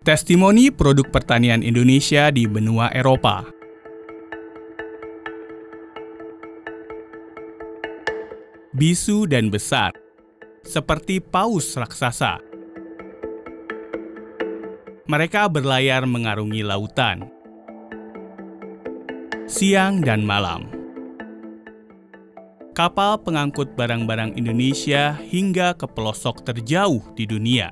Testimoni produk pertanian Indonesia di benua Eropa. Bisu dan besar, seperti paus raksasa. Mereka berlayar mengarungi lautan, siang dan malam. Kapal pengangkut barang-barang Indonesia hingga ke pelosok terjauh di dunia.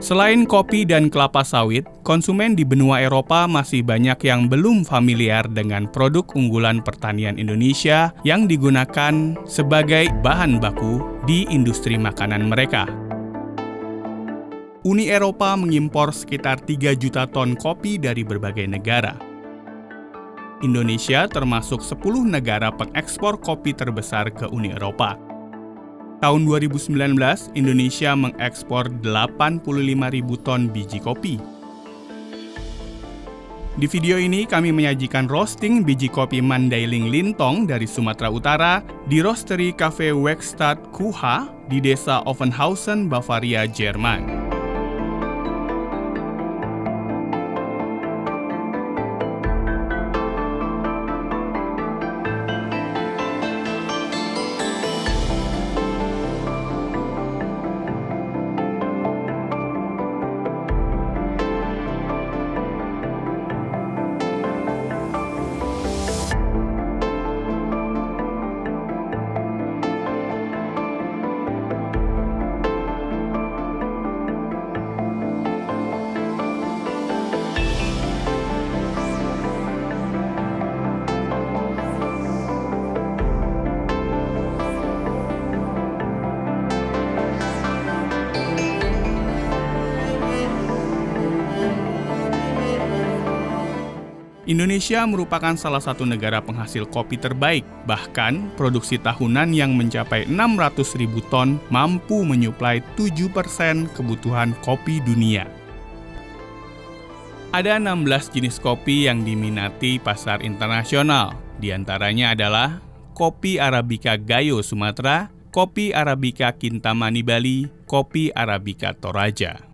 Selain kopi dan kelapa sawit, konsumen di benua Eropa masih banyak yang belum familiar dengan produk unggulan pertanian Indonesia yang digunakan sebagai bahan baku di industri makanan mereka. Uni Eropa mengimpor sekitar 3 juta ton kopi dari berbagai negara. Indonesia termasuk 10 negara pengekspor kopi terbesar ke Uni Eropa. Tahun 2019, Indonesia mengekspor 85.000 ton biji kopi. Di video ini kami menyajikan roasting biji kopi Mandailing Lintong dari Sumatera Utara di Roastery Cafe Werkstatt Kuha di Desa Offenhausen, Bavaria, Jerman. Indonesia merupakan salah satu negara penghasil kopi terbaik, bahkan produksi tahunan yang mencapai 600.000 ton mampu menyuplai 7% kebutuhan kopi dunia. Ada 16 jenis kopi yang diminati pasar internasional, di antaranya adalah kopi Arabica Gayo Sumatera, kopi Arabica Kintamani Bali, kopi Arabica Toraja.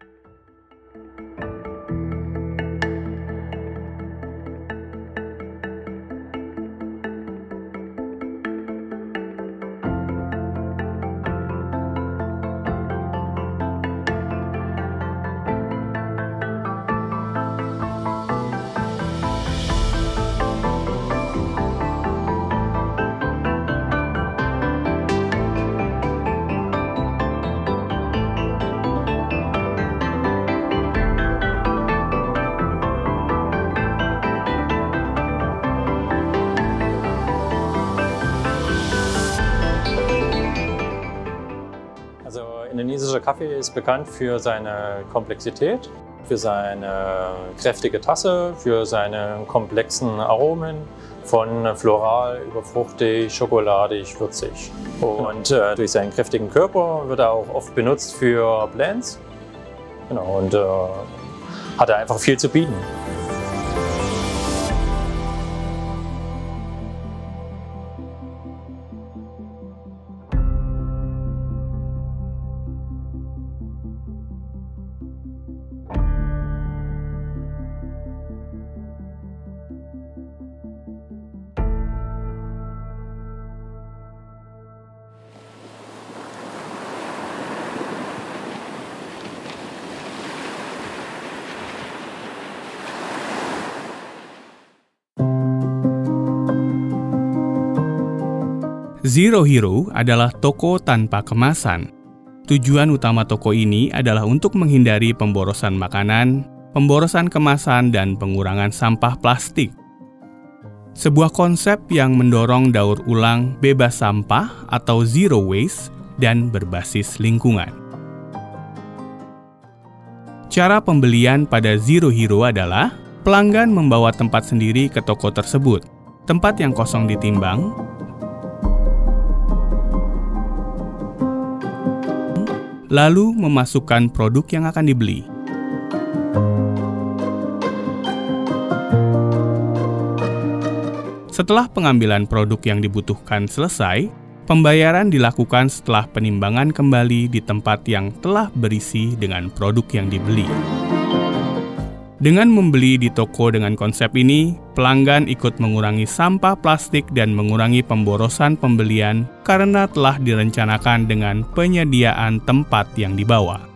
Indonesischer Kaffee ist bekannt für seine Komplexität, für seine kräftige Tasse, für seine komplexen Aromen, von floral über fruchtig, schokoladig, würzig. Und durch seinen kräftigen Körper wird er auch oft benutzt für Blends. Genau, und hat er einfach viel zu bieten. Zero Hero adalah toko tanpa kemasan. Tujuan utama toko ini adalah untuk menghindari pemborosan makanan, pemborosan kemasan, dan pengurangan sampah plastik. Sebuah konsep yang mendorong daur ulang bebas sampah atau zero waste dan berbasis lingkungan. Cara pembelian pada Zero Hero adalah pelanggan membawa tempat sendiri ke toko tersebut. Tempat yang kosong ditimbang, lalu memasukkan produk yang akan dibeli. Setelah pengambilan produk yang dibutuhkan selesai, Pembayaran dilakukan setelah penimbangan kembali di tempat yang telah berisi dengan produk yang dibeli. Dengan membeli di toko dengan konsep ini, pelanggan ikut mengurangi sampah plastik dan mengurangi pemborosan pembelian karena telah direncanakan dengan penyediaan tempat yang dibawa.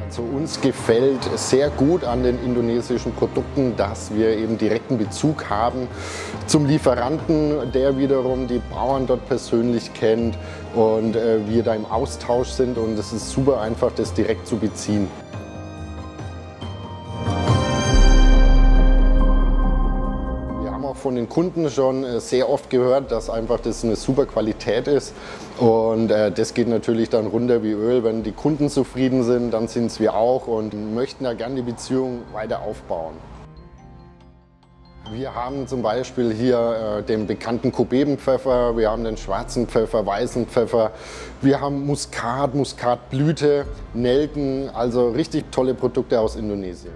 Also uns gefällt sehr gut an den indonesischen Produkten, dass wir eben direkten Bezug haben zum Lieferanten, der wiederum die Bauern dort persönlich kennt und wir da im Austausch sind und es ist super einfach, das direkt zu beziehen. Von den Kunden schon sehr oft gehört, dass einfach das eine super Qualität ist und das geht natürlich dann runter wie Öl. Wenn die Kunden zufrieden sind, dann sind es wir auch und möchten da gerne die Beziehung weiter aufbauen. Wir haben zum Beispiel hier den bekannten Kobebenpfeffer, wir haben den schwarzen Pfeffer, weißen Pfeffer, wir haben Muskat, Muskatblüte, Nelken, also richtig tolle Produkte aus Indonesien.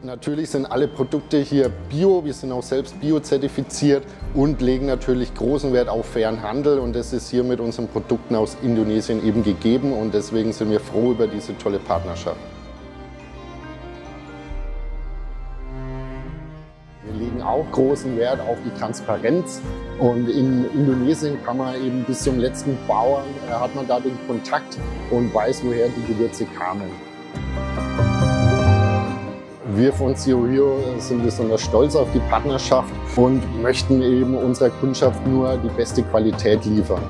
Natürlich sind alle Produkte hier bio, wir sind auch selbst bio-zertifiziert und legen natürlich großen Wert auf fairen Handel und das ist hier mit unseren Produkten aus Indonesien eben gegeben und deswegen sind wir froh über diese tolle Partnerschaft. Wir legen auch großen Wert auf die Transparenz und in Indonesien kann man eben bis zum letzten Bauern, hat man da den Kontakt und weiß, woher die Gewürze kamen. Wir von Siohio sind besonders stolz auf die Partnerschaft und möchten eben unserer Kundschaft nur die beste Qualität liefern.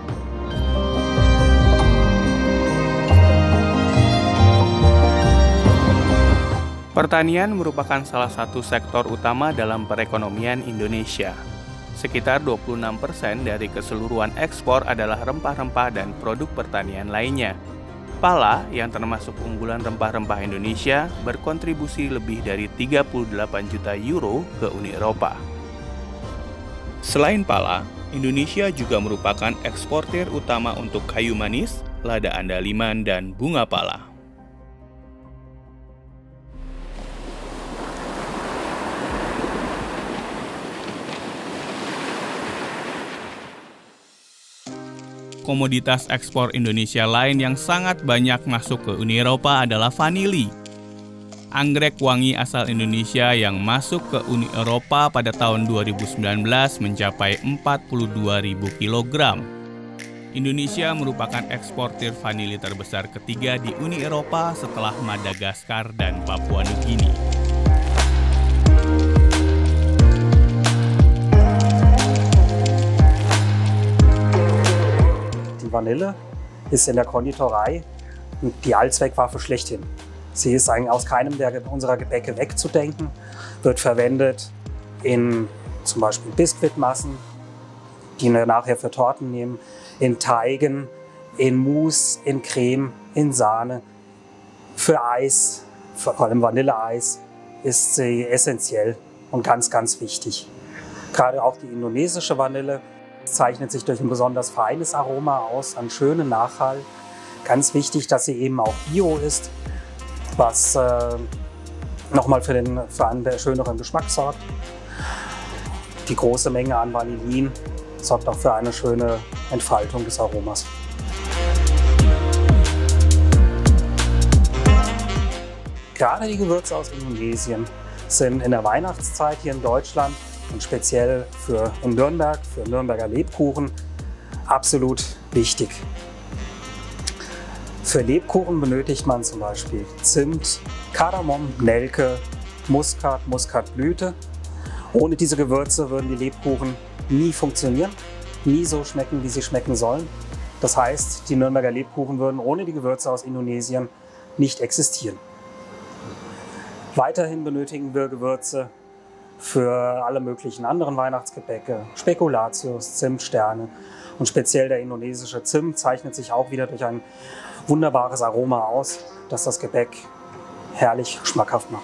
Pertanian merupakan salah satu sektor utama dalam perekonomian Indonesia. Sekitar 26% dari keseluruhan ekspor adalah rempah-rempah dan produk pertanian lainnya. Pala, yang termasuk unggulan rempah-rempah Indonesia, berkontribusi lebih dari 38 juta euro ke Uni Eropa. Selain pala, Indonesia juga merupakan eksportir utama untuk kayu manis, lada andaliman, dan bunga pala. Komoditas ekspor Indonesia lain yang sangat banyak masuk ke Uni Eropa adalah vanili. Anggrek wangi asal Indonesia yang masuk ke Uni Eropa pada tahun 2019 mencapai 42.000 kg. Indonesia merupakan eksportir vanili terbesar ketiga di Uni Eropa setelah Madagaskar dan Papua Nugini. Vanille ist in der Konditorei die Allzweckwaffe schlechthin. Sie ist eigentlich aus keinem unserer Gebäcke wegzudenken, wird verwendet in zum Beispiel Biskuitmassen, die wir nachher für Torten nehmen, in Teigen, in Mousse, in Creme, in Sahne. Für Eis, vor allem Vanilleeis, ist sie essentiell und ganz, ganz wichtig. Gerade auch die indonesische Vanille zeichnet sich durch ein besonders feines Aroma aus, einen schönen Nachhall. Ganz wichtig, dass sie eben auch bio ist, was nochmal für einen schöneren Geschmack sorgt. Die große Menge an Vanillin sorgt auch für eine schöne Entfaltung des Aromas. Gerade die Gewürze aus Indonesien sind in der Weihnachtszeit hier in Deutschland und speziell in Nürnberg, für Nürnberger Lebkuchen, absolut wichtig. Für Lebkuchen benötigt man zum Beispiel Zimt, Kardamom, Nelke, Muskat, Muskatblüte. Ohne diese Gewürze würden die Lebkuchen nie funktionieren, nie so schmecken, wie sie schmecken sollen. Das heißt, die Nürnberger Lebkuchen würden ohne die Gewürze aus Indonesien nicht existieren. Weiterhin benötigen wir Gewürze für alle möglichen anderen Weihnachtsgebäcke, Spekulatius, Zimtsterne und speziell der indonesische Zimt zeichnet sich auch wieder durch ein wunderbares Aroma aus, das das Gebäck herrlich schmackhaft macht.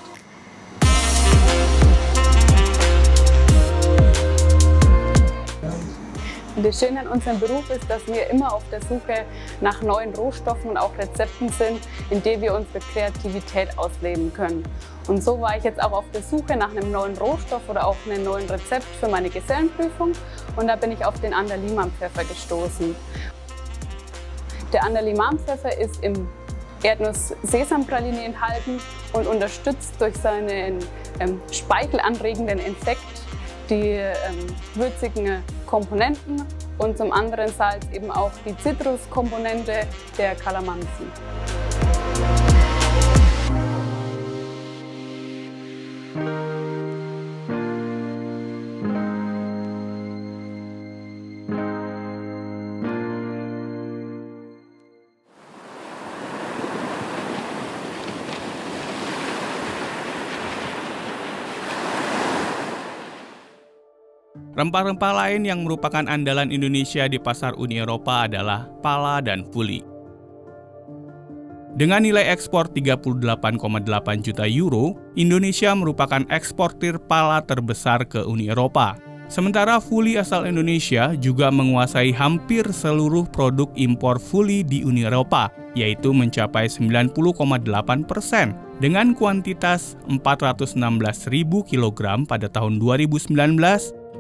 Und das Schöne an unserem Beruf ist, dass wir immer auf der Suche nach neuen Rohstoffen und auch Rezepten sind, in denen wir unsere Kreativität ausleben können. Und so war ich jetzt auch auf der Suche nach einem neuen Rohstoff oder auch einem neuen Rezept für meine Gesellenprüfung und da bin ich auf den Anderliman-Pfeffer gestoßen. Der Anderliman-Pfeffer ist im Erdnuss-Sesampraline enthalten und unterstützt durch seinen speichelanregenden Effekt die würzigen Komponenten und zum anderen Salz eben auch die Zitruskomponente der Kalamansi. Rempah-rempah lain yang merupakan andalan Indonesia di pasar Uni Eropa adalah pala dan fuli. Dengan nilai ekspor 38,8 juta euro, Indonesia merupakan eksportir pala terbesar ke Uni Eropa. Sementara fuli asal Indonesia juga menguasai hampir seluruh produk impor fuli di Uni Eropa, yaitu mencapai 90,8% dengan kuantitas 416.000 kg pada tahun 2019,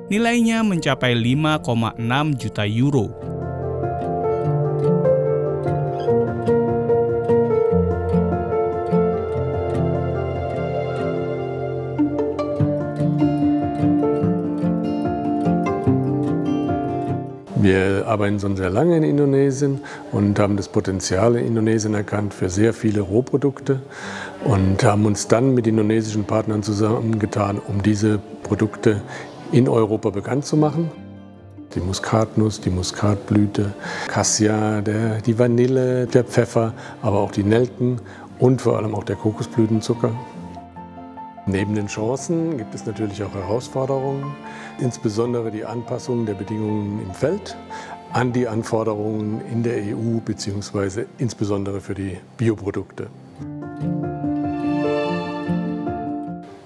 nilainya mencapai 5,6 juta euro. Wir arbeiten schon sehr lange in Indonesien und haben das Potenzial in Indonesien erkannt für sehr viele Rohprodukte und haben uns dann mit indonesischen Partnern zusammengetan, um diese Produkte in Europa bekannt zu machen. Die Muskatnuss, die Muskatblüte, Cassia, die Vanille, der Pfeffer, aber auch die Nelken und vor allem auch der Kokosblütenzucker. Neben den Chancen gibt es natürlich auch Herausforderungen, insbesondere die Anpassung der Bedingungen im Feld an die Anforderungen in der EU bzw. insbesondere für die Bioprodukte.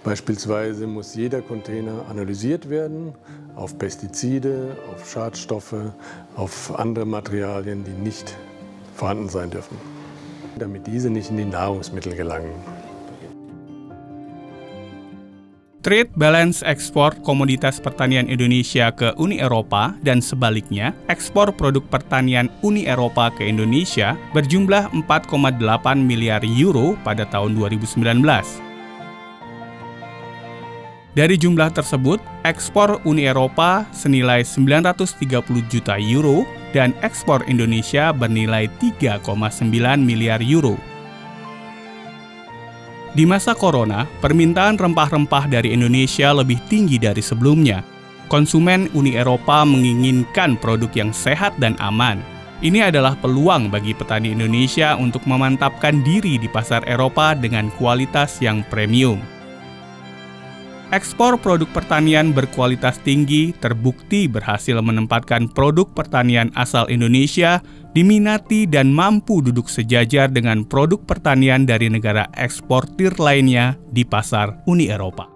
Beispielsweise muss jeder Container analysiert werden auf Pestizide, auf Schadstoffe, auf andere Materialien, die nicht vorhanden sein dürfen, damit diese nicht in die Nahrungsmittel gelangen. Trade balance ekspor komoditas pertanian Indonesia ke Uni Eropa dan sebaliknya, ekspor produk pertanian Uni Eropa ke Indonesia berjumlah 4,8 miliar euro pada tahun 2019. Dari jumlah tersebut, ekspor Uni Eropa senilai 930 juta euro dan ekspor Indonesia bernilai 3,9 miliar euro. Di masa corona, permintaan rempah-rempah dari Indonesia lebih tinggi dari sebelumnya. Konsumen Uni Eropa menginginkan produk yang sehat dan aman. Ini adalah peluang bagi petani Indonesia untuk memantapkan diri di pasar Eropa dengan kualitas yang premium. Ekspor produk pertanian berkualitas tinggi terbukti berhasil menempatkan produk pertanian asal Indonesia diminati dan mampu duduk sejajar dengan produk pertanian dari negara eksportir lainnya di pasar Uni Eropa.